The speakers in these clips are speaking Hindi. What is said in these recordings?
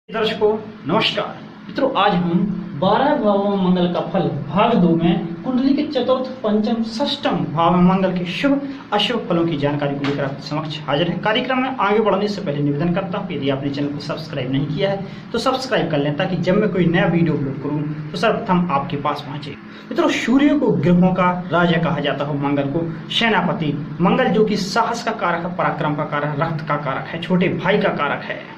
दर्शकों नमस्कार मित्रों, आज हम 12 भावों में मंगल का फल भाग 2 में कुंडली के चतुर्थ पंचम षष्ठम भाव में मंगल के शुभ अशुभ फलों की जानकारी को लेकर आपके समक्ष हाजिर है। कार्यक्रम में आगे बढ़ने से पहले निवेदन करता हूँ, यदि आपने चैनल को सब्सक्राइब नहीं किया है तो सब्सक्राइब कर लें, ताकि जब मैं कोई नया वीडियो अपलोड करूँ तो सर्वप्रथम आपके पास पहुंचे। मित्रों, सूर्य को ग्रहों का राजा कहा जाता है, मंगल को सेनापति। मंगल जो कि साहस का कारक है, पराक्रम का कारक, रक्त का कारक है, छोटे भाई का कारक है।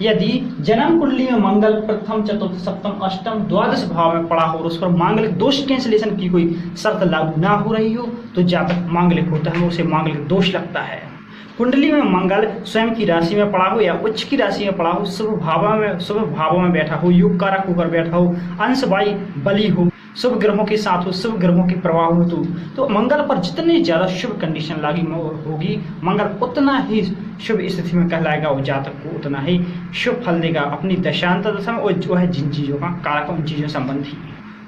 यदि जन्म कुंडली में मंगल प्रथम चतुर्थ सप्तम अष्टम द्वादश भाव में पड़ा हो और उस पर मांगलिक दोष कैंसिलेशन की कोई शर्त लागू ना हो रही हो तो जातक मांगलिक होता है, उसे मांगलिक दोष लगता है। कुंडली में मंगल स्वयं की राशि में पड़ा हो या उच्च की राशि में पड़ा हो, शुभ भावों में बैठा हो, योग कारक होकर बैठा हो, अंश वाई बली हो, शुभ ग्रहों के साथ हो, शुभ ग्रहों के प्रभाव हो, तो मंगल पर जितनी ज्यादा शुभ कंडीशन लागू होगी, मंगल उतना ही शुभ स्थिति में कहलाएगा और जातक को उतना ही शुभ फल देगा अपनी दशांतर दशा में, और जो है जिन चीजों का कारक उन चीजों संबंधी।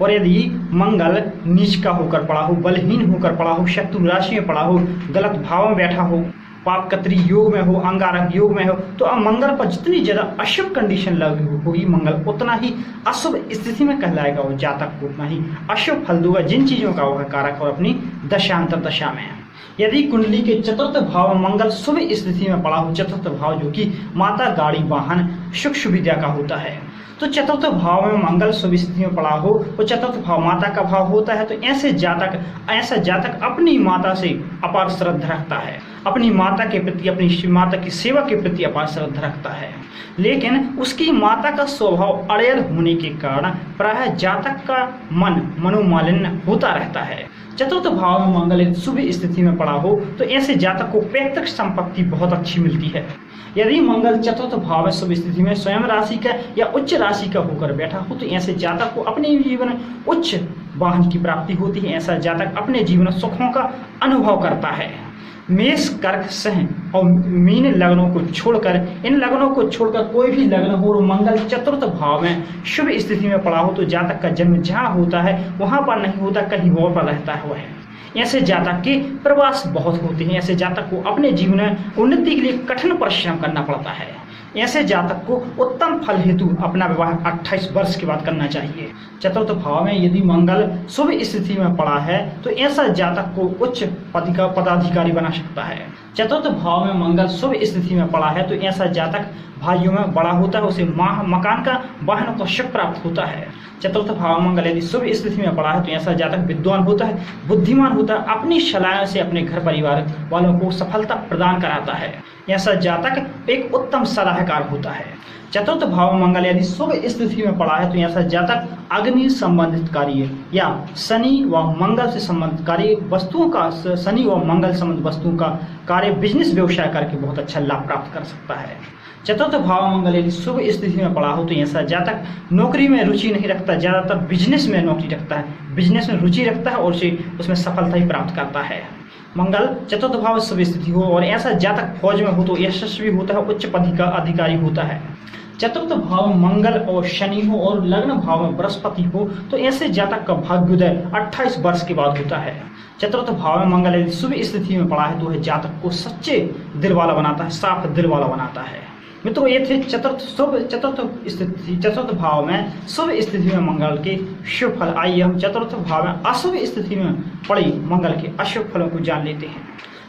और यदि मंगल नीच का होकर पड़ा हो, बलहीन होकर पड़ा हो, शत्रु राशि में पड़ा हो, गलत भाव में बैठा हो, पापकत्री योग में हो, अंगारक योग में हो, तो अब मंगल पर जितनी ज्यादा अशुभ कंडीशन लागू होगी, मंगल उतना ही अशुभ स्थिति में कहलाएगा और जातक को उतना ही अशुभ फल देगा जिन चीजों का वह कारक और अपनी दशांतर दशा में। यदि कुंडली के चतुर्थ भाव में मंगल शुभ स्थिति में पड़ा हो, चतुर्थ भाव जो कि माता गाड़ी वाहन सुख सुविधा का होता है, तो चतुर्थ भाव में मंगल शुभ स्थिति में पड़ा हो, वो चतुर्थ भाव माता का भाव होता है, तो ऐसा जातक अपनी माता से अपार श्रद्धा रखता है, अपनी माता के प्रति, अपनी माता की सेवा के प्रति अपार श्रद्धा रखता है। लेकिन उसकी माता का स्वभाव अड़ियल होने के कारण प्रायः जातक का मनोमालिन्य होता रहता है। चतुर्थ भाव में मंगल शुभ स्थिति में पड़ा हो तो ऐसे जातक को पैतृक संपत्ति बहुत अच्छी मिलती है। यदि मंगल चतुर्थ भाव में शुभ स्थिति में स्वयं राशि का या उच्च राशि का होकर बैठा हो तो ऐसे जातक को अपने जीवन में उच्च वाहन की प्राप्ति होती है। ऐसा जातक अपने जीवन में सुखों का अनुभव करता है। मेष कर्क सिंह और मीन लग्नों को छोड़कर, इन लग्नों को छोड़कर कोई भी लग्न हो और मंगल चतुर्थ भाव में शुभ स्थिति में पड़ा हो तो जातक का जन्म जहाँ होता है वहां पर नहीं होता, कहीं और पर रहता है। ऐसे जातक के प्रवास बहुत होते हैं। ऐसे जातक को अपने जीवन में उन्नति के लिए कठिन परिश्रम करना पड़ता है। ऐसे जातक को उत्तम फल हेतु अपना विवाह 28 वर्ष के बाद करना चाहिए। चतुर्थ भाव में यदि मंगल शुभ स्थिति में पड़ा है तो ऐसा जातक को उच्च पदाधिकारी बना सकता है। चतुर्थ भाव में मंगल शुभ स्थिति में पड़ा है तो ऐसा जातक भाइयों में बड़ा होता है, उसे मकान का वाहन का सुख प्राप्त होता है। चतुर्थ भाव मंगल यदि शुभ स्थिति में पड़ा है तो ऐसा जातक विद्वान होता है, बुद्धिमान होता है, अपनी सलाह से अपने घर परिवार वालों को सफलता प्रदान कराता है। ऐसा जातक एक उत्तम सलाहकार होता है। चतुर्थ भाव मंगल यदि शुभ स्थिति में पड़ा है तो ऐसा जातक अग्नि संबंधित कार्य या शनि व मंगल से संबंधित कार्य वस्तुओं का, शनि व मंगल संबंधित वस्तुओं का कार्य, बिजनेस व्यवसाय करके बहुत अच्छा लाभ प्राप्त कर सकता है। चतुर्थ भाव मंगल यदि शुभ स्थिति में पड़ा हो तो ऐसा जातक नौकरी में रुचि नहीं रखता, ज्यादातर बिजनेस में नौकरी रखता है, बिजनेस में रुचि रखता है और उसमें सफलता ही प्राप्त करता है। मंगल चतुर्थ भाव शुभ स्थिति हो और ऐसा जातक फौज में हो तो यशस्वी होता है, उच्च पद का अधिकारी होता है। चतुर्थ भाव में मंगल और शनि हो और लग्न भाव में बृहस्पति हो तो ऐसे जातक का भाग्योदय 28 वर्ष के बाद होता है। चतुर्थ भाव में मंगल यदि शुभ स्थिति में पड़ा है तो वह जातक को सच्चे दिल वाला बनाता है, साफ दिल वाला बनाता है। मित्रों, ये थे चतुर्थ भाव में शुभ स्थिति में मंगल के शुभ फल। आइए हम चतुर्थ भाव में अशुभ स्थिति में पड़ी मंगल के अशुभ फलों को जान लेते हैं।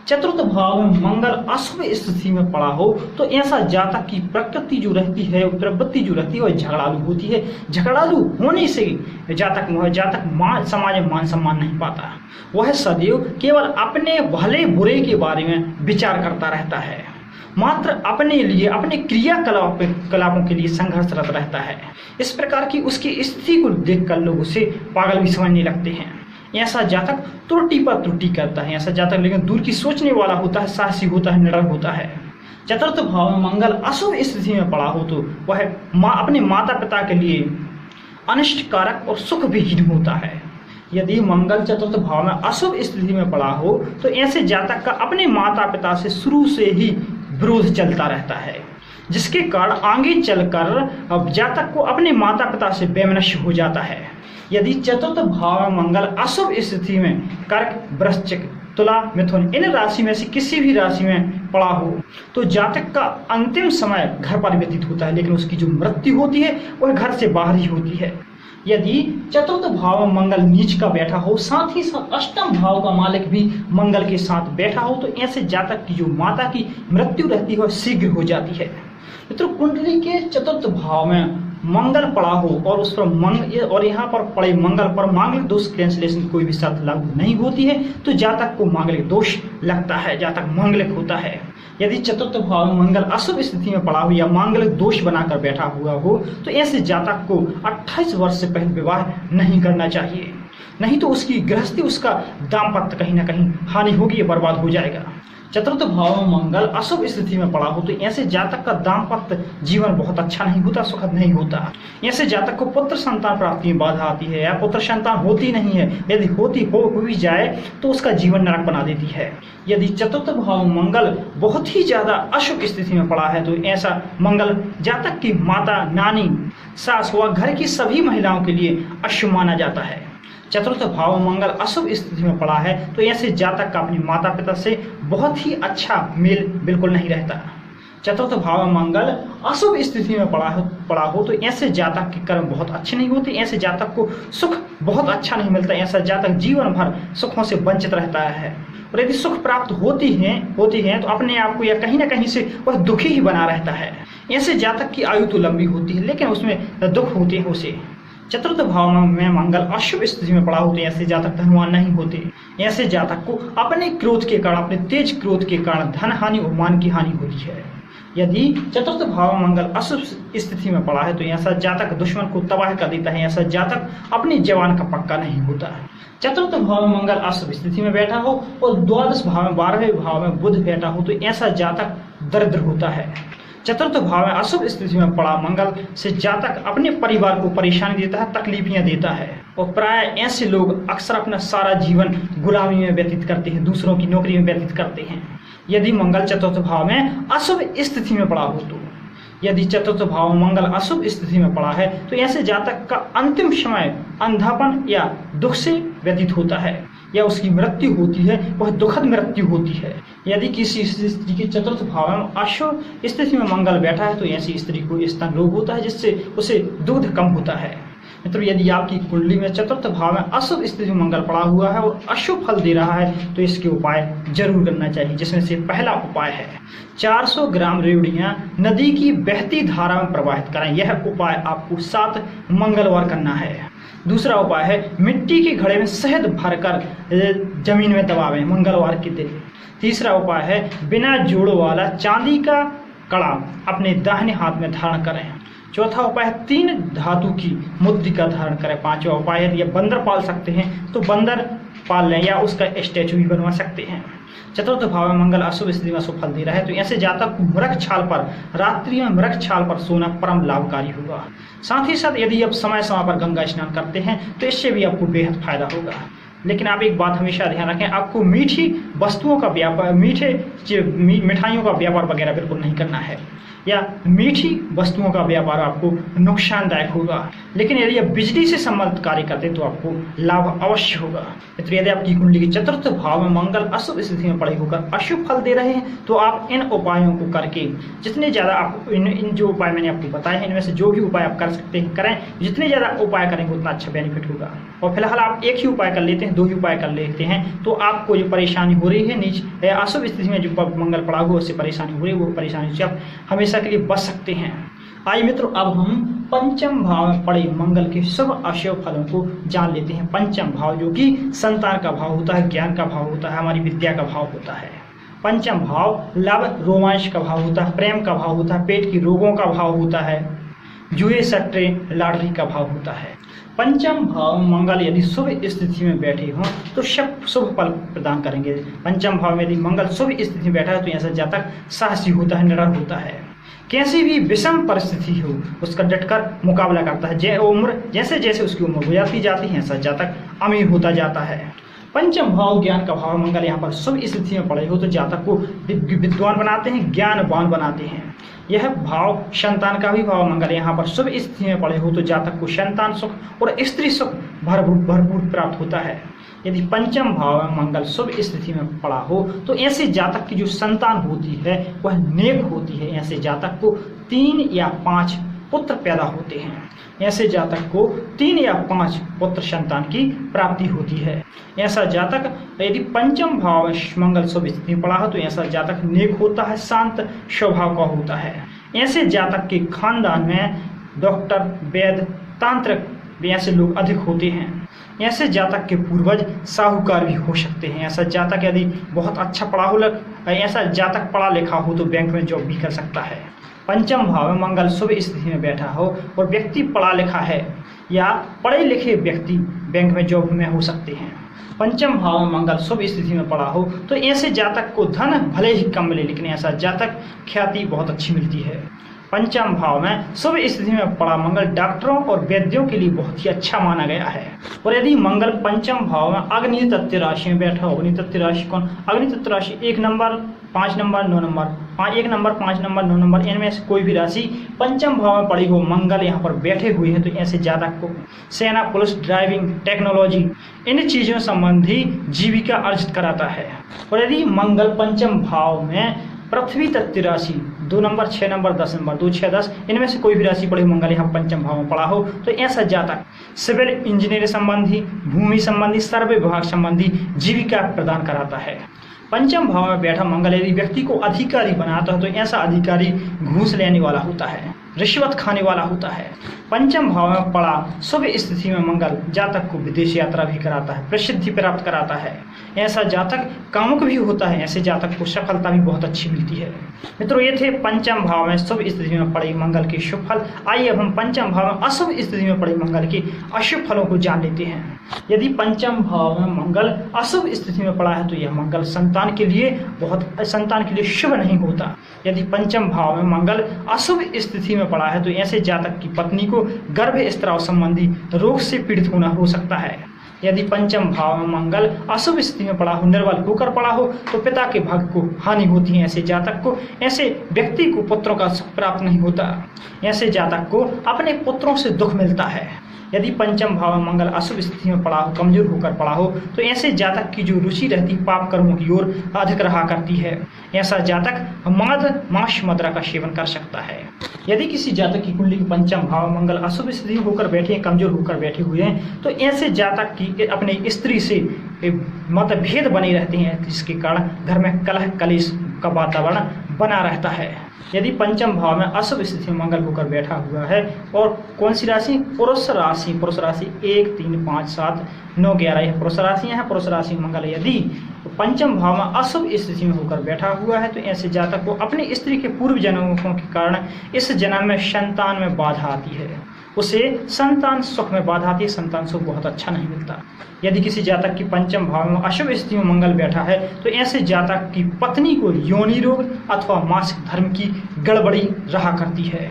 चतुर्थ भाव में मंगल अशुभ स्थिति में पड़ा हो तो ऐसा जातक की प्रकृति जो रहती है, प्रवृत्ति जो रहती है वह झगड़ालू होती है। झगड़ालू होने से जातक समाज में मान सम्मान नहीं पाता। वह सदैव केवल अपने भले बुरे के बारे में विचार करता रहता है, मात्र अपने लिए, अपने क्रियाकलापों के लिए संघर्षरत रहता है। इस प्रकार की उसकी स्थिति को देखकर लोग उसे पागल भी समझने लगते हैं। ऐसा जातक त्रुटि पर त्रुटि करता है। ऐसा जातक लेकिन दूर की सोचने वाला होता है, साहसी होता है, निडर होता है। चतुर्थ भाव में मंगल अशुभ स्थिति में पड़ा हो तो वह अपने माता पिता के लिए अनिष्ट कारक और सुख विहीन होता है। यदि मंगल चतुर्थ भाव में अशुभ स्थिति में पड़ा हो तो ऐसे जातक का अपने माता पिता से शुरू से ही विरोध चलता रहता है, जिसके कारण आगे चलकर जातक को अपने माता पिता से वैमनस्य हो जाता है। यदि चतुर्थ भाव में मंगल अशुभ स्थिति में कर्क, वृश्चिक, तुला, मिथुन इन राशि में से किसी भी राशि में पड़ा हो तो जातक का अंतिम समय घर पर व्यतीत होता है, लेकिन उसकी जो मृत्यु होती है वह घर से बाहर ही होती है। यदि चतुर्थ भाव में मंगल नीच का बैठा हो, साथ ही साथ अष्टम भाव का मालिक भी मंगल के साथ बैठा हो, तो ऐसे जातक की जो माता की मृत्यु रहती है वह शीघ्र हो जाती है। मित्रों, कुंडली के चतुर्थ भाव में मंगल पड़ा हो और उस पर और यहाँ पर पड़े मंगल पर मांगलिक दोष कैंसिलेशन की कोई भी शर्त लागू नहीं होती है, तो जातक को मांगलिक दोष लगता है, जातक मांगलिक होता है। यदि चतुर्थ भाव में मंगल अशुभ स्थिति में पड़ा हो या मांगलिक दोष बनाकर बैठा हुआ हो, तो ऐसे जातक को 28 वर्ष से पहले विवाह नहीं करना चाहिए, नहीं तो उसकी गृहस्थी, उसका दाम्पत्य कहीं ना कहीं हानि होगी, बर्बाद हो जाएगा। चतुर्थ भाव में मंगल अशुभ स्थिति में पड़ा हो तो ऐसे जातक का दाम्पत्य जीवन बहुत अच्छा नहीं होता, सुखद नहीं होता। ऐसे जातक को पुत्र संतान प्राप्ति में बाधा आती है या पुत्र संतान होती नहीं है, यदि होती हो भी जाए तो उसका जीवन नरक बना देती है। यदि चतुर्थ भाव में मंगल बहुत ही ज्यादा अशुभ स्थिति में पड़ा है तो ऐसा मंगल जातक की माता, नानी, सास व घर की सभी महिलाओं के लिए अशुभ माना जाता है। चतुर्थ भाव में मंगल अशुभ स्थिति में पड़ा है तो ऐसे जातक का अपने माता पिता से बहुत ही अच्छा मेल बिल्कुल नहीं रहता। चतुर्थ भाव में मंगल अशुभ स्थिति में पड़ा हो तो ऐसे जातक के कर्म बहुत अच्छे नहीं होते, ऐसे जातक को सुख बहुत अच्छा नहीं मिलता, ऐसा जातक जीवन भर सुखों से वंचित रहता है। और यदि सुख प्राप्त होती हैं तो अपने आप को या कहीं ना कहीं से वह दुखी ही बना रहता है। ऐसे जातक की आयु तो लंबी होती है लेकिन उसमें दुख होते हैं उसे। चतुर्थ भाव में मंगल अशुभ स्थिति में पड़ा होते ऐसे जातक धनवान नहीं होते। ऐसे जातक को अपने क्रोध के कारण, अपने तेज क्रोध के कारण धन हानि और मान की हानि होती है। यदि चतुर्थ भाव में मंगल अशुभ स्थिति में पड़ा है तो ऐसा जातक दुश्मन को तबाह कर देता है, ऐसा जातक अपनी जवान का पक्का नहीं होता है। चतुर्थ भाव में मंगल अशुभ स्थिति में बैठा हो और द्वादश भाव में 12वें भाव में बुध बैठा हो तो ऐसा जातक दरिद्र होता है। चतुर्थ भाव में अशुभ स्थिति में पड़ा मंगल से जातक अपने परिवार को परेशानी देता है, तकलीफियां देता है और प्राय ऐसे लोग अक्सर अपना सारा जीवन गुलामी में व्यतीत करते हैं, दूसरों की नौकरी में व्यतीत करते हैं। यदि मंगल चतुर्थ भाव में अशुभ स्थिति में पड़ा हो तो यदि चतुर्थ भाव में मंगल अशुभ स्थिति में पड़ा है तो ऐसे जातक का अंतिम समय अंधापन या दुख से व्यतीत होता है या उसकी मृत्यु होती है, वह दुखद मृत्यु होती है। यदि किसी स्त्री के चतुर्थ भाव में अशुभ स्थिति में मंगल बैठा है तो ऐसी स्त्री को स्तन रोग होता है जिससे उसे दूध कम होता है। मित्रों, यदि आपकी कुंडली में चतुर्थ भाव में अशुभ स्थिति में मंगल पड़ा हुआ है और अशुभ फल दे रहा है तो इसके उपाय जरूर करना चाहिए, जिसमें से पहला उपाय है 400 ग्राम रेवड़ियां नदी की बहती धारा में प्रवाहित करें। यह उपाय आपको 7 मंगलवार करना है। दूसरा उपाय है मिट्टी के घड़े में शहद भरकर जमीन में दबावें मंगलवार के दिन। तीसरा उपाय है बिना जोड़ वाला चांदी का कड़ा अपने दाहिने हाथ में धारण करें। चौथा उपाय है 3 धातु की मुद्रिका धारण करें। पांचवा उपाय है यदि बंदर पाल सकते हैं तो बंदर पाल लें या उसका स्टैचू भी बनवा सकते हैं। चतुर्थ भाव में मंगल अशुभ स्थिति में अशुभ फल दे रहा है तो ऐसे जातक को मृग छाल पर, रात्रि में मृग छाल पर सोना परम लाभकारी होगा। साथ ही साथ यदि आप समय समय पर गंगा स्नान करते हैं तो इससे भी आपको बेहद फायदा होगा। लेकिन आप एक बात हमेशा ध्यान रखें, आपको मीठी वस्तुओं का व्यापार, मिठाइयों का व्यापार वगैरह बिल्कुल नहीं करना है या मीठी वस्तुओं का व्यापार आपको नुकसानदायक होगा। लेकिन यदि आप बिजली से संबंधित कार्य करते हैं तो आपको लाभ अवश्य होगा। यदि आपकी कुंडली के चतुर्थ भाव में मंगल अशुभ स्थिति में पड़े होकर अशुभ फल दे रहे हैं तो आप इन उपायों को करके जितने ज़्यादा आप इन जो उपाय मैंने आपको बताए हैं इनमें से जो भी उपाय आप कर सकते हैं करें। जितने ज़्यादा उपाय करेंगे उतना अच्छा बेनिफिट होगा। और फिलहाल आप एक ही उपाय कर लेते हैं, 2 ही उपाय कर लेते हैं तो आपको जो परेशानी हो रही है नीच अशुभ स्थिति में जो मंगल पड़ा हुआ उससे परेशानी हो रही है, वो परेशानी से आप हमेशा के लिए बच सकते हैं। आइए मित्रों, अब हम पंचम भाव में पड़े मंगल के शुभ अशुभ फलों को जान लेते हैं। पंचम भाव जो कि संतान का भाव होता है, ज्ञान का भाव होता है, हमारी विद्या का भाव होता है। पंचम भाव लाभ रोमांच का भाव होता है, प्रेम का भाव होता है, पेट की रोगों का भाव होता है, जुए सट्टे लॉटरी का भाव होता है। पंचम भाव मंगल यदि शुभ स्थिति में बैठे हों तो शुभ फल प्रदान करेंगे। पंचम भाव में यदि मंगल शुभ स्थिति में बैठा है तो ऐसा जातक साहसी होता है, निडर होता है, कैसी भी विषम परिस्थिति हो उसका डटकर मुकाबला करता है। जैसे जैसे उसकी उम्र हो जाती है ऐसा जातक अमीर होता जाता है। पंचम भाव ज्ञान का भाव मंगल यहाँ पर शुभ स्थिति में पड़े हो तो जातक को विद्वान बनाते हैं, ज्ञानवान बनाते हैं। यह भाव संतान का भी भाव मंगल यहाँ पर शुभ स्थिति में पड़े हो तो जातक को संतान सुख और स्त्री सुख भरपूर प्राप्त होता है। यदि पंचम भाव में मंगल शुभ स्थिति में पड़ा हो तो ऐसे जातक की जो संतान होती है वह नेक होती है। ऐसे जातक को 3 या 5 पुत्र पैदा होते हैं। ऐसे जातक को 3 या 5 पुत्र संतान की प्राप्ति होती है। ऐसा जातक यदि पंचम भाव में मंगल शुभ स्थिति में पड़ा हो तो ऐसा जातक नेक होता है, शांत स्वभाव का होता है। ऐसे जातक के खानदान में डॉक्टर, वैद्य, तांत्रिक ऐसे लोग अधिक होते हैं। ऐसे जातक के पूर्वज साहूकार भी हो सकते हैं। ऐसा जातक यदि बहुत अच्छा पढ़ा हो, ऐसा जातक पढ़ा लिखा हो तो बैंक में जॉब भी कर सकता है। पंचम भाव में मंगल शुभ स्थिति में बैठा हो और व्यक्ति पढ़ा लिखा है या पढ़े लिखे व्यक्ति बैंक में जॉब में हो सकते हैं। पंचम भाव में मंगल शुभ स्थिति में पड़ा हो तो ऐसे जातक को धन भले ही कम मिले लेकिन ऐसा जातक ख्याति बहुत अच्छी मिलती है। पंचम भाव में शुभ स्थिति में पड़ा मंगल डॉक्टरों और वैद्यों के लिए बहुत ही अच्छा माना गया है। और यदि मंगल पंचम भाव में अग्नि तत्व राशि में बैठा हो, अग्नि तत्व राशि कौन? अग्नि तत्व राशि 1 number, 5 number, 9 number, 1 number, 5 number, 9 number, इनमें से कोई भी राशि पंचम भाव में पड़ी हो, मंगल यहाँ पर बैठे हुए हैं तो ऐसे जातक को सेना, पुलिस, ड्राइविंग, टेक्नोलॉजी इन चीजों संबंधी जीविका अर्जित कराता है। और यदि मंगल पंचम भाव में पृथ्वी तत्व राशि 2 नंबर, 6 नंबर, 10 नंबर, 2, 6, 10 इनमें से कोई भी राशि पड़ी मंगल यहाँ पंचम भाव में पड़ा हो तो ऐसा जातक सिविल इंजीनियर संबंधी, भूमि संबंधी, सर्वे विभाग संबंधी जीविका प्रदान कराता है। पंचम भाव में बैठा मंगल यदि व्यक्ति को अधिकारी बनाता है तो ऐसा अधिकारी घूस लेने वाला होता है, रिश्वत खाने वाला होता है। पंचम भाव में पड़ा शुभ स्थिति में मंगल जातक को विदेश यात्रा भी कराता है, प्रसिद्धि प्राप्त कराता है। ऐसा जातक कामुक भी होता है। ऐसे जातक को सफलता भी बहुत अच्छी मिलती है। मित्रों, ये थे पंचम भाव में शुभ स्थिति में पड़े मंगल के शुभ फल। आइए अब हम पंचम भाव में अशुभ स्थिति में पड़े मंगल के अशुभ फलों को जान लेते हैं। यदि पंचम भाव में मंगल अशुभ स्थिति में पड़ा है तो यह मंगल संतान के लिए शुभ नहीं होता। यदि पंचम भाव में मंगल अशुभ स्थिति में पड़ा है तो ऐसे जातक की पत्नी को गर्भस्राव संबंधी रोग से पीड़ित होना हो सकता है। यदि पंचम भाव में मंगल अशुभ स्थिति में पड़ा हो, निर्बल होकर पड़ा हो तो पिता के भाग्य को हानि होती है। ऐसे जातक को, ऐसे व्यक्ति को पुत्रों का सुख प्राप्त नहीं होता। ऐसे जातक को अपने पुत्रों से दुख मिलता है। यदि पंचम भाव में मंगल अशुभ स्थिति में पड़ा हो, कमजोर होकर पड़ा हो तो ऐसे जातक की जो रुचि रहती पाप कर्मों की ओर अधिक रहा करती है। ऐसा जातक मांस मदिरा का सेवन कर सकता है। यदि किसी जातक की कुंडली के पंचम भाव में मंगल अशुभ स्थिति होकर बैठे हैं, कमजोर होकर बैठे हुए हैं तो ऐसे जातक की अपने स्त्री से मतभेद बने रहते हैं, जिसके कारण घर में कलह कलेश का वातावरण बना रहता है। यदि पंचम भाव में अशुभ स्थिति में मंगल होकर बैठा हुआ है और कौन सी राशि? पुरुष राशि 1, 3, 5, 7, 9, 11 यह पुरुष राशियां हैं। पुरुष राशि मंगल यदि पंचम भाव में अशुभ स्थिति में होकर बैठा हुआ है तो ऐसे जातक को अपनी स्त्री के पूर्व जन्मों के कारण इस जन्म में संतान में बाधा आती है। उसे संतान सुख में बाधा आती है, संतान सुख बहुत अच्छा नहीं मिलता। यदि किसी जातक की पंचम भाव में अशुभ स्थिति में मंगल बैठा है तो ऐसे जातक की पत्नी को योनि रोग अथवा मासिक धर्म की गड़बड़ी रहा करती है।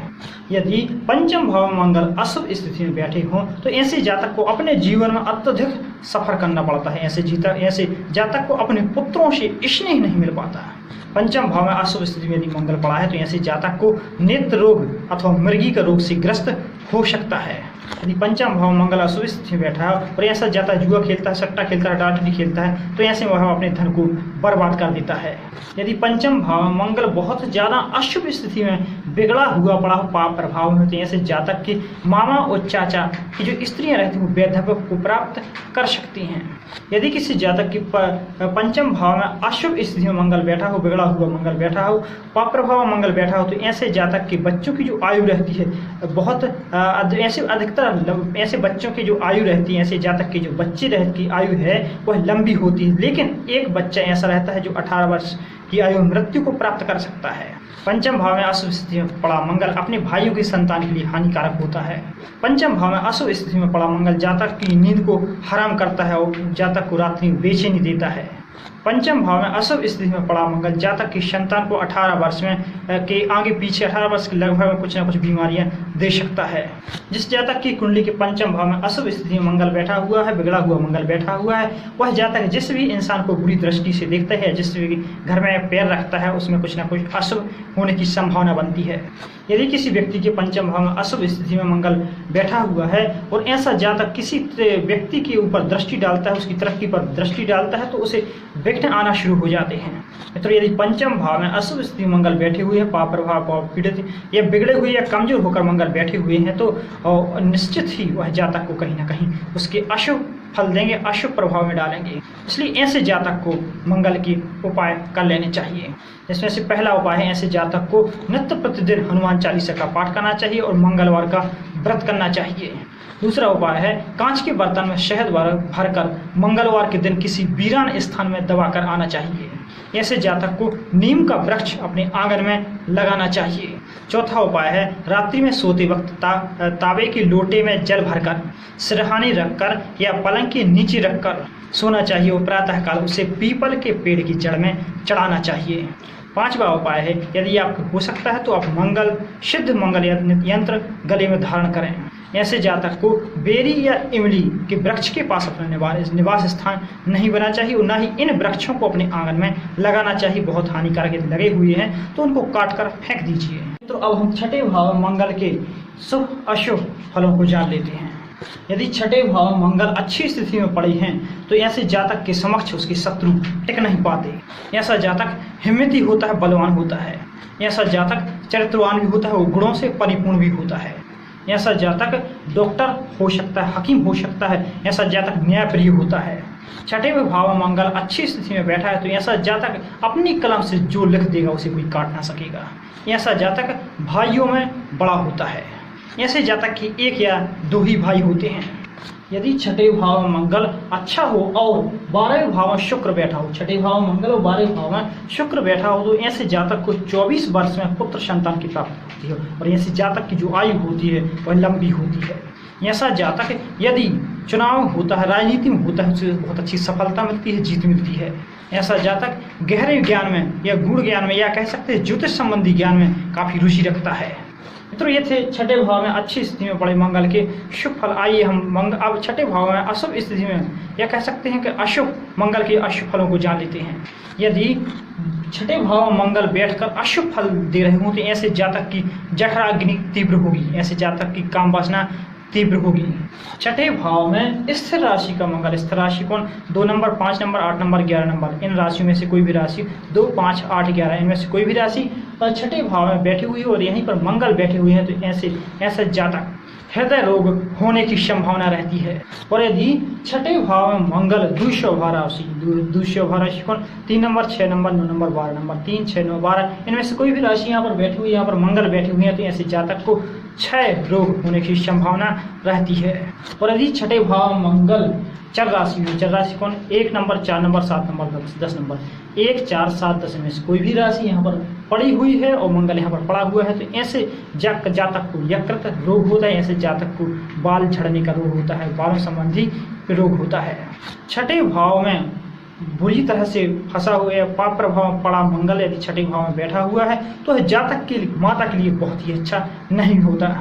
यदि पंचम भाव में मंगल अशुभ स्थिति में बैठे हों तो ऐसे जातक को अपने जीवन में अत्यधिक सफर करना पड़ता है। ऐसे जातक को अपने पुत्रों से स्नेह नहीं मिल पाता। पंचम भाव में अशुभ स्थिति में यदि मंगल पड़ा है तो ऐसे जातक को नेत्र रोग अथवा मृगी का रोग से ग्रस्त हो सकता है। यदि पंचम भाव में मंगल अशुभ स्थिति में बैठा है और ऐसा जातक जुआ खेलता है, सट्टा खेलता है, डांटनी खेलता है तो ऐसे वह अपने धन को बर्बाद कर देता है। यदि पंचम भाव में मंगल बहुत ज्यादा अशुभ स्थिति में बिगड़ा हुआ पड़ा हो, पाप प्रभाव में तो ऐसे जातक के मामा और चाचा की जो स्त्रियां रहती हैं वो वैधव्य को प्राप्त कर सकती हैं। यदि किसी जातक की पंचम भाव में अशुभ स्थिति में मंगल बैठा हो, बिगड़ा हुआ मंगल बैठा हो, पाप प्रभाव में मंगल बैठा हो तो ऐसे जातक के बच्चों की जो आयु रहती है बहुत ऐसे बच्चों की जो आयु रहती है, ऐसे जातक की जो बच्चे की आयु है वह लंबी होती है। लेकिन एक बच्चा ऐसा रहता है जो 18 वर्ष की आयु में मृत्यु को प्राप्त कर सकता है। पंचम भाव में अशुभ स्थिति में पड़ा मंगल अपने भाइयों की संतान के लिए हानिकारक होता है। पंचम भाव में अशुभ स्थिति में पड़ा मंगल जातक की नींद को हराम करता है और जातक को रात्रि में बेचैनी देता है। पंचम भाव में अशुभ स्थिति में पड़ा मंगल जातक की संतान को 18 वर्ष में के आगे पीछे 18 वर्ष के लगभग में कुछ ना कुछ बीमारियां दे सकता है। जिस जातक की कुंडली के पंचम भाव में अशुभ स्थिति में मंगल बैठा हुआ है, बिगड़ा हुआ मंगल बैठा हुआ है, वह जातक जिस भी इंसान को बुरी दृष्टि से देखता है, जिस भी घर में पैर रखता है, उसमें कुछ ना कुछ अशुभ होने की संभावना बनती है। यदि किसी व्यक्ति के पंचम भाव में अशुभ स्थिति में मंगल बैठा हुआ है और ऐसा जातक किसी व्यक्ति के ऊपर दृष्टि डालता है, उसकी तरक्की पर दृष्टि डालता है, तो उसे विघ्न आना शुरू हो जाते हैं। तो यदि पंचम भाव में अशुभ स्थिति मंगल बैठे हुए हैं, पाप प्रभाव और पीड़ित या बिगड़े हुए या कमजोर होकर मंगल बैठे हुए हैं, तो निश्चित ही वह जातक को कहीं ना कहीं उसके अशुभ फल देंगे, अशुभ प्रभाव में डालेंगे। इसलिए ऐसे जातक को मंगल के उपाय कर लेने चाहिए। जिसमें से पहला उपाय है, ऐसे जातक को नित्य प्रतिदिन हनुमान चालीसा का पाठ करना चाहिए और मंगलवार का व्रत करना चाहिए। दूसरा उपाय है, कांच के बर्तन में शहद भरकर मंगलवार के दिन किसी वीरान स्थान में दबाकर आना चाहिए। ऐसे जातक को नीम का वृक्ष अपने आंगन में लगाना चाहिए। चौथा उपाय है, रात्रि में सोते वक्त तांबे के लोटे में जल भरकर सिरहाने रखकर या पलंग के नीचे रखकर सोना चाहिए और प्रातःकाल उसे पीपल के पेड़ की जड़ में चढ़ाना चाहिए। पांचवा उपाय है, यदि आपको हो सकता है तो आप सिद्ध मंगल यंत्र गले में धारण करें। ऐसे जातक को बेरी या इमली के वृक्ष के पास अपना निवास स्थान नहीं बना चाहिए और न ही इन वृक्षों को अपने आंगन में लगाना चाहिए। बहुत हानिकारक यदि लगे हुए हैं तो उनको काट कर फेंक दीजिए। तो अब हम छठे भाव में मंगल के शुभ अशुभ फलों को जान लेते हैं। यदि छठे भाव में मंगल अच्छी स्थिति में पड़े हैं तो ऐसे जातक के समक्ष उसके शत्रु टिक नहीं पाते। ऐसा जातक हिम्मती होता है, बलवान होता है। ऐसा जातक चरित्रवान भी होता है और गुणों से परिपूर्ण भी होता है। ऐसा जातक डॉक्टर हो सकता है, हकीम हो सकता है। ऐसा जातक न्यायप्रिय होता है। छठे भाव में मंगल अच्छी स्थिति में बैठा है तो ऐसा जातक अपनी कलम से जो लिख देगा उसे कोई काट ना सकेगा। ऐसा जातक भाइयों में बड़ा होता है। ऐसे जातक की एक या दो ही भाई होते हैं। यदि छठे भाव में मंगल अच्छा हो और 12वें भाव में शुक्र बैठा हो, छठे भाव में मंगल और 12वें भाव में शुक्र बैठा हो, तो ऐसे जातक को 24 वर्ष में पुत्र संतान की प्राप्ति होती है और ऐसे जातक की जो आयु होती है वह लंबी होती है। ऐसा जातक यदि चुनाव होता है, राजनीति में होता है, उसे बहुत अच्छी सफलता मिलती है, जीत मिलती है। ऐसा जातक गहरे ज्ञान में या गूढ़ ज्ञान में या कह सकते हैं ज्योतिष संबंधी ज्ञान में काफी रुचि रखता है। मित्रों, ये थे छठे भाव में अच्छी स्थिति में पड़े मंगल के शुभ फल। आइए हम अब छठे भाव में अशुभ स्थिति में या कह सकते हैं कि अशुभ मंगल के अशुभ फलों को जान लेते हैं। यदि छठे भाव में मंगल बैठकर अशुभ फल दे रहे हों तो ऐसे जातक की जठराग्नि तीव्र होगी, ऐसे जातक की काम वासना तीव्र होगी। छठे भाव में स्थिर राशि का मंगल, स्थिर राशि कौन? 2 नंबर, 5 नंबर, 8 नंबर, 11 नंबर, इन राशियों में से कोई भी राशि 2, 5, 8, 11 इनमें से कोई भी राशि और छठे भाव में बैठी हुई और यहीं पर मंगल बैठे हुए हैं तो ऐसे जातक हृदय रोग होने की संभावना रहती है। और यदि छठे भाव में मंगल द्विशोभा राशि कौन? 3 नंबर, 6 नंबर, 9 नंबर, 12 नंबर, 3, 6, 9, 12 इनमें से कोई भी राशि यहाँ पर बैठी हुई, यहाँ पर मंगल बैठी हुई है तो ऐसे जातक को क्षय रोग होने की संभावना रहती है। और यदि छठे भाव में मंगल चर राशि कौन? 1 नंबर, 4 नंबर, 7 नंबर, 10 नंबर, 1, 4, 7, 10 में से कोई भी राशि यहाँ पर पड़ी हुई है और मंगल यहाँ पर पड़ा हुआ है तो ऐसे जातक को यकृत रोग होता है। ऐसे जातक को बाल झड़ने का रोग होता है, बालों संबंधी रोग होता है। छठे भाव में बुरी तरह से फंसा हुआ या पाप प्रभाव में पड़ा मंगल यदि छठे भाव में बैठा हुआ है तो जातक के लिए, माता के लिए बहुत ही अच्छा नहीं होता,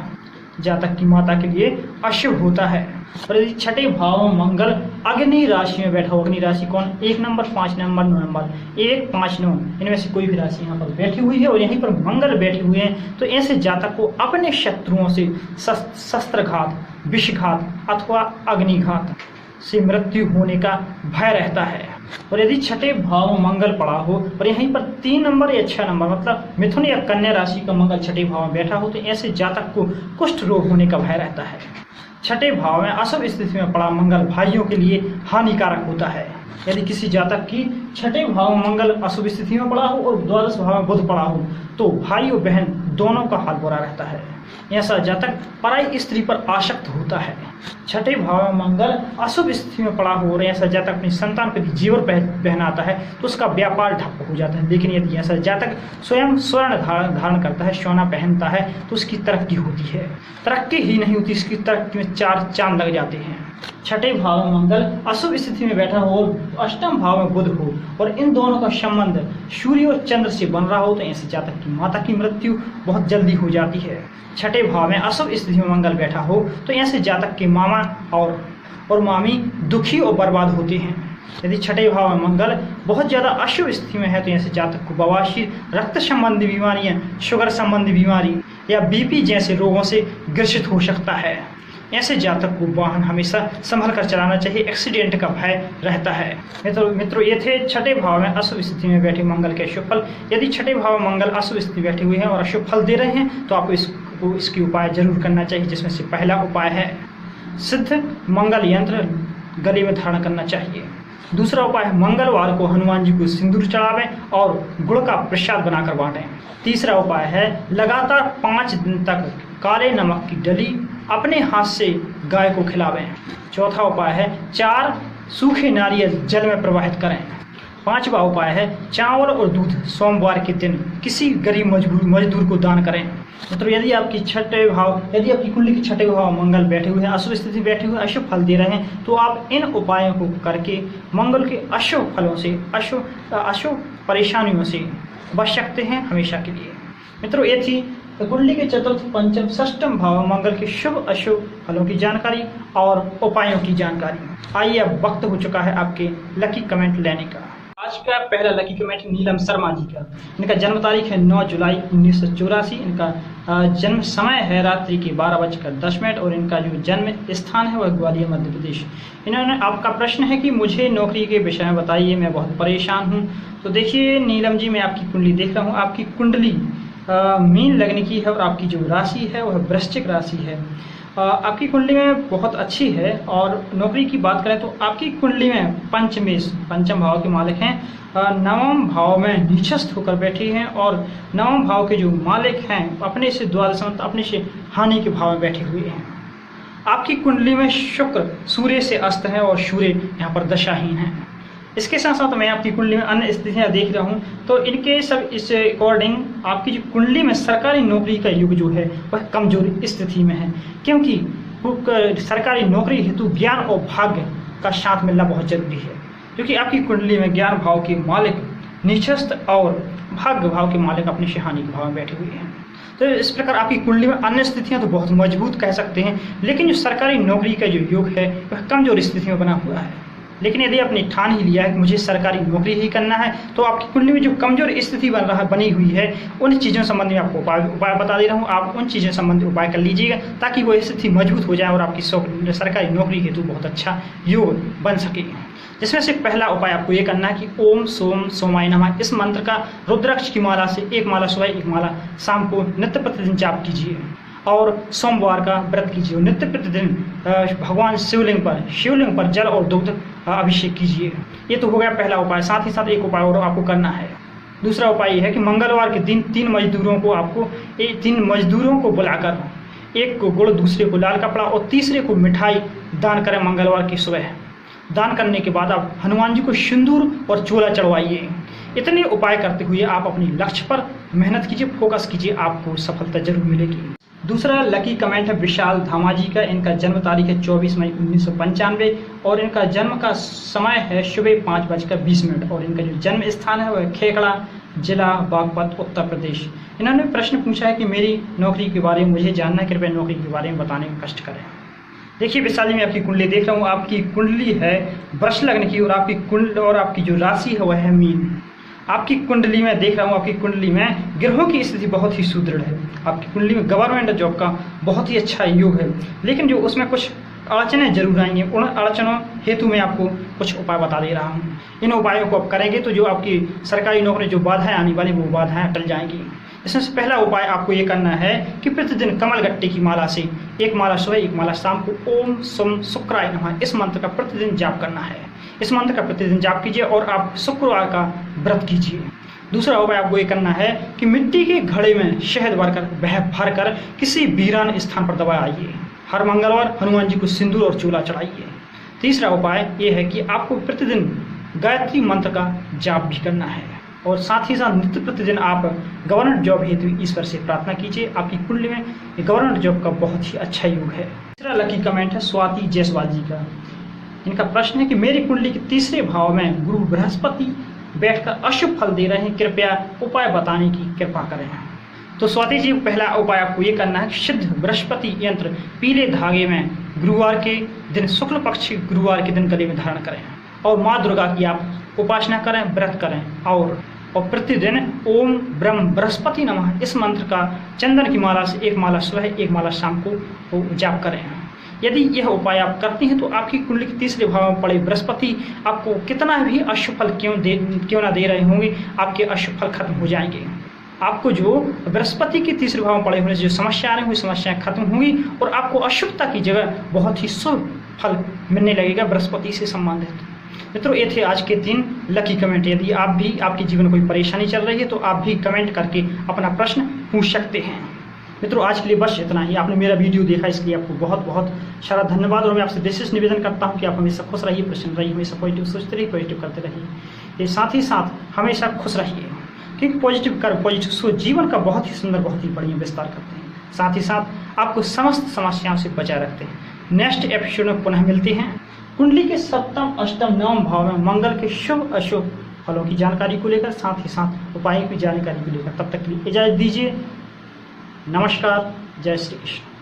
जातक की माता के लिए अशुभ होता है। और यदि छठे भाव में मंगल अग्नि राशि में बैठा हो, अग्नि राशि कौन? 1 नंबर, 5 नंबर, 9 नंबर, 1, 5, 9 इनमें से कोई भी राशि यहाँ पर बैठी हुई है और यहीं पर मंगल बैठे हुए हैं तो ऐसे जातक को अपने शत्रुओं से शस्त्रघात, विषघात अथवा अग्निघात से मृत्यु होने का भय रहता है। और यदि छठे भाव में मंगल पड़ा हो और यहीं पर 3 नंबर या 6 नंबर मतलब मिथुन या कन्या राशि का मंगल छठे भाव में बैठा हो तो ऐसे जातक को कुष्ठ रोग होने का भय रहता है। छठे भाव में अशुभ स्थिति में पड़ा मंगल भाइयों के लिए हानिकारक होता है। यदि किसी जातक की छठे भाव में मंगल अशुभ स्थिति में पड़ा हो और द्वादश भाव में बुध पड़ा हो तो भाई और बहन दोनों का हाल बुरा रहता है। ऐसा जातक पराई स्त्री पर आसक्त होता है। छठे भाव में मंगल अशुभ स्थिति में पड़ा हो और ऐसा जातक अपनी संतान पर जेवर पहनाता है तो उसका व्यापार ठप हो जाता है। लेकिन यदि ऐसा जातक स्वयं स्वर्ण धारण करता है, सोना पहनता है तो उसकी तरक्की होती है। तरक्की ही नहीं होती, इसकी तरक्की में 4 चांद लग जाते हैं। छठे भाव में मंगल अशुभ स्थिति में बैठा हो और अष्टम भाव में बुध हो और इन दोनों का संबंध सूर्य और चंद्र से बन रहा हो तो ऐसे जातक की माता की मृत्यु बहुत जल्दी हो जाती है। छठे भाव में अशुभ स्थिति में मंगल बैठा हो तो ऐसे जातक के मामा और मामी दुखी और बर्बाद होते हैं। यदि छठे भाव में मंगल बहुत ज़्यादा अशुभ स्थिति में है तो ऐसे जातक को बवासीर, रक्त संबंधी बीमारियां, शुगर संबंधी बीमारी या बीपी जैसे रोगों से ग्रसित हो सकता है। ऐसे जातक को वाहन हमेशा संभल कर चलाना चाहिए, एक्सीडेंट का भय रहता है। मित्रों ये थे छठे भाव में अशुभ स्थिति में बैठे मंगल के अशुभ फल। यदि छठे भाव में मंगल अशुभ स्थिति में बैठे हुए हैं और अशुभ फल दे रहे हैं तो आपको इसकी उपाय जरूर करना चाहिए, जिसमें से पहला उपाय है सिद्ध मंगल यंत्र गले में धारण करना चाहिए। दूसरा उपाय है मंगलवार को हनुमान जी को सिंदूर चढ़ावें और गुड़ का प्रसाद बनाकर बांटें। तीसरा उपाय है लगातार 5 दिन तक काले नमक की डली अपने हाथ से गाय को खिलावें। चौथा उपाय है 4 सूखे नारियल जल में प्रवाहित करें। पांचवा उपाय है चावल और दूध सोमवार के दिन किसी गरीब मजदूर को दान करें। मतलब यदि आपकी कुंडली के छठे भाव मंगल बैठे हुए हैं, अशुभ स्थिति बैठे हुए, अशुभ फल दे रहे हैं, तो आप इन उपायों को करके मंगल के अशुभ फलों से, अशुभ परेशानियों से बच सकते हैं हमेशा के लिए। मित्रों ये थी कुंडली के चतुर्थ, पंचम, षष्ठम भाव मंगल के शुभ अशुभ फलों की जानकारी और उपायों की जानकारी। आइए अब वक्त हो चुका है आपके लकी कमेंट लेने का। आज का पहला लकी कमेंट नीलम शर्मा जी का। इनका जन्म तारीख है 9 जुलाई 1984। इनका जन्म समय है रात्रि के 12:10 और इनका जो जन्म स्थान है वह ग्वालियर मध्य प्रदेश। इन्होंने आपका प्रश्न है कि मुझे नौकरी के विषय में बताइए, मैं बहुत परेशान हूँ। तो देखिए नीलम जी, मैं आपकी कुंडली देख रहा हूँ। आपकी कुंडली मीन लगने की है और आपकी जो राशि है वह वृश्चिक राशि है। आपकी कुंडली में बहुत अच्छी है। और नौकरी की बात करें तो आपकी कुंडली में पंचम भाव के मालिक हैं, नवम भाव में नीचस्थ होकर बैठे हैं और नवम भाव के जो मालिक हैं अपने से द्वादश अपने से हानि के भाव में बैठे हुए हैं। आपकी कुंडली में शुक्र सूर्य से अस्त है और सूर्य यहाँ पर दशाहीन है। इसके साथ साथ मैं आपकी कुंडली में अन्य स्थितियाँ देख रहा हूँ तो इनके सब इस अकॉर्डिंग आपकी जो कुंडली में सरकारी नौकरी का युग जो है वह कमजोर स्थिति में है, क्योंकि सरकारी नौकरी हेतु ज्ञान और भाग्य का साथ मिलना बहुत जरूरी है। क्योंकि आपकी कुंडली में ज्ञान भाव के मालिक नीचस्थ और भाग्य भाव के मालिक अपने से हानि के भाव में बैठे हुए हैं। तो इस प्रकार आपकी कुंडली में अन्य स्थितियां तो बहुत मजबूत कह सकते हैं, लेकिन जो सरकारी नौकरी का जो योग है वह कमजोर स्थिति में बना हुआ है। लेकिन यदि आपने ठान ही लिया है कि मुझे सरकारी नौकरी ही करना है तो आपकी कुंडली में जो कमजोर स्थिति बनी हुई है उन चीज़ों संबंधी आपको उपाय बता दे रहा हूँ। आप उन चीज़ों संबंधी उपाय कर लीजिएगा ताकि वो स्थिति मजबूत हो जाए और आपकी सरकारी नौकरी हेतु बहुत अच्छा योग बन सके। जिसमें से पहला उपाय आपको ये करना है कि ओम सोम सोमाय नमः इस मंत्र का रुद्राक्ष की माला से 1 माला सुबह 1 माला शाम को नित्य प्रतिदिन जाप कीजिए और सोमवार का व्रत कीजिए। नित्य प्रतिदिन भगवान शिवलिंग पर जल और दुग्ध अभिषेक कीजिए। ये तो हो गया पहला उपाय। साथ ही साथ एक उपाय और आपको करना है। दूसरा उपाय यह है कि मंगलवार के दिन 3 मजदूरों को बुलाकर, एक को गुड़, दूसरे को लाल कपड़ा और तीसरे को मिठाई दान करें। मंगलवार की सुबह दान करने के बाद आप हनुमान जी को सिंदूर और चोला चढ़वाइए। इतने उपाय करते हुए आप अपने लक्ष्य पर मेहनत कीजिए, फोकस कीजिए, आपको सफलता जरूर मिलेगी। दूसरा लकी कमेंट है विशाल धामा जी का। इनका जन्म तारीख है 24 मई 1995 और इनका जन्म का समय है सुबह 5:20 और इनका जो जन्म स्थान है वह खेकड़ा, जिला बागपत, उत्तर प्रदेश। इन्होंने प्रश्न पूछा है कि मेरी नौकरी के बारे में मुझे जानना है, कृपया नौकरी के बारे में बताने का कष्ट करें। देखिए विशाल जी, मैं आपकी कुंडली देख रहा हूँ। आपकी कुंडली है वृष लग्न की और आपकी जो राशि है वह है मीन। आपकी कुंडली में देख रहा हूँ, आपकी कुंडली में ग्रहों की स्थिति बहुत ही सुदृढ़ है। आपकी कुंडली में गवर्नमेंट जॉब का बहुत ही अच्छा योग है, लेकिन जो उसमें कुछ अड़चनें जरूर आएंगी। उन अड़चनों हेतु मैं आपको कुछ उपाय बता दे रहा हूँ। इन उपायों को आप करेंगे तो जो आपकी सरकारी नौकरी जो बाधाएं आने वाली वो बाधाएं टल जाएंगी। इसमें से पहला उपाय आपको ये करना है कि प्रतिदिन कमल गट्टे की माला से 1 माला सुबह 1 माला शाम को ओम सोम शुक्राय नमः इस मंत्र का प्रतिदिन जाप करना है। इस मंत्र का प्रतिदिन जाप कीजिए और आप शुक्रवार का व्रत कीजिए। दूसरा उपाय आपको ये करना है कि मिट्टी के घड़े में शहद भरकर किसी वीरान स्थान पर दबाइए। हर मंगलवार हनुमान जी को सिंदूर और चूल्हा चढ़ाइए। तीसरा उपाय ये है कि आपको प्रतिदिन गायत्री मंत्र का जाप भी करना है और साथ ही साथ नित्य प्रतिदिन आप गवर्नमेंट जॉब हेतु ईश्वर से प्रार्थना कीजिए। आपकी कुंडली में गवर्नमेंट जॉब का बहुत ही अच्छा योग है। तीसरा लकी कमेंट है स्वाति जायसवाल जी का। इनका प्रश्न है कि मेरी कुंडली के तीसरे भाव में गुरु बृहस्पति बैठकर अशुभ फल दे रहे हैं, कृपया उपाय बताने की कृपा करें। तो स्वाति जी, पहला उपाय आपको ये करना है कि सिद्ध बृहस्पति यंत्र पीले धागे में गुरुवार के दिन, शुक्ल पक्ष गुरुवार के दिन गले में धारण करें और माँ दुर्गा की आप उपासना करें, व्रत करें और प्रतिदिन ओम ब्रह्म बृहस्पति नमः इस मंत्र का चंदन की माला से एक माला सुबह, एक माला शाम को जाप करें। यदि यह उपाय आप करते हैं तो आपकी कुंडली के तीसरे भाव में पड़े बृहस्पति आपको कितना भी अशुभ फल क्यों ना दे रहे होंगे, आपके अशुभ फल खत्म हो जाएंगे। आपको जो बृहस्पति के तीसरे भाव में पड़े होने से जो समस्या आ रही हुई समस्याएं खत्म होंगी और आपको अशुभता की जगह बहुत ही शुभ फल मिलने लगेगा बृहस्पति से संबंधित। मित्रों, ये थे आज के 3 लकी कमेंट। यदि आप भी, आपके जीवन में कोई परेशानी चल रही है तो आप भी कमेंट करके अपना प्रश्न पूछ सकते हैं। मित्रों, आज के लिए बस इतना ही। आपने मेरा वीडियो देखा, इसलिए आपको बहुत बहुत सारा धन्यवाद। और मैं आपसे विशेष निवेदन करता हूं कि आप हमेशा खुश रहिए, प्रसन्न रहिए, हमेशा पॉजिटिव सोचते रहिए, पॉजिटिव करते रहिए। ये साथ ही साथ हमेशा खुश रहिए, क्योंकि पॉजिटिव सोच जीवन का बहुत ही सुंदर, बहुत ही बढ़िया विस्तार करते हैं। साथ ही साथ आपको समस्त समस्याओं से बचाए रखते हैं। नेक्स्ट एपिसोड में पुनः मिलते हैं कुंडली के 7म, 8म, 9म भाव में मंगल के शुभ अशुभ फलों की जानकारी को लेकर, साथ ही साथ उपायों की जानकारी को लेकर। तब तक के लिए इजाजत दीजिए। नमस्कार, जय श्री कृष्ण।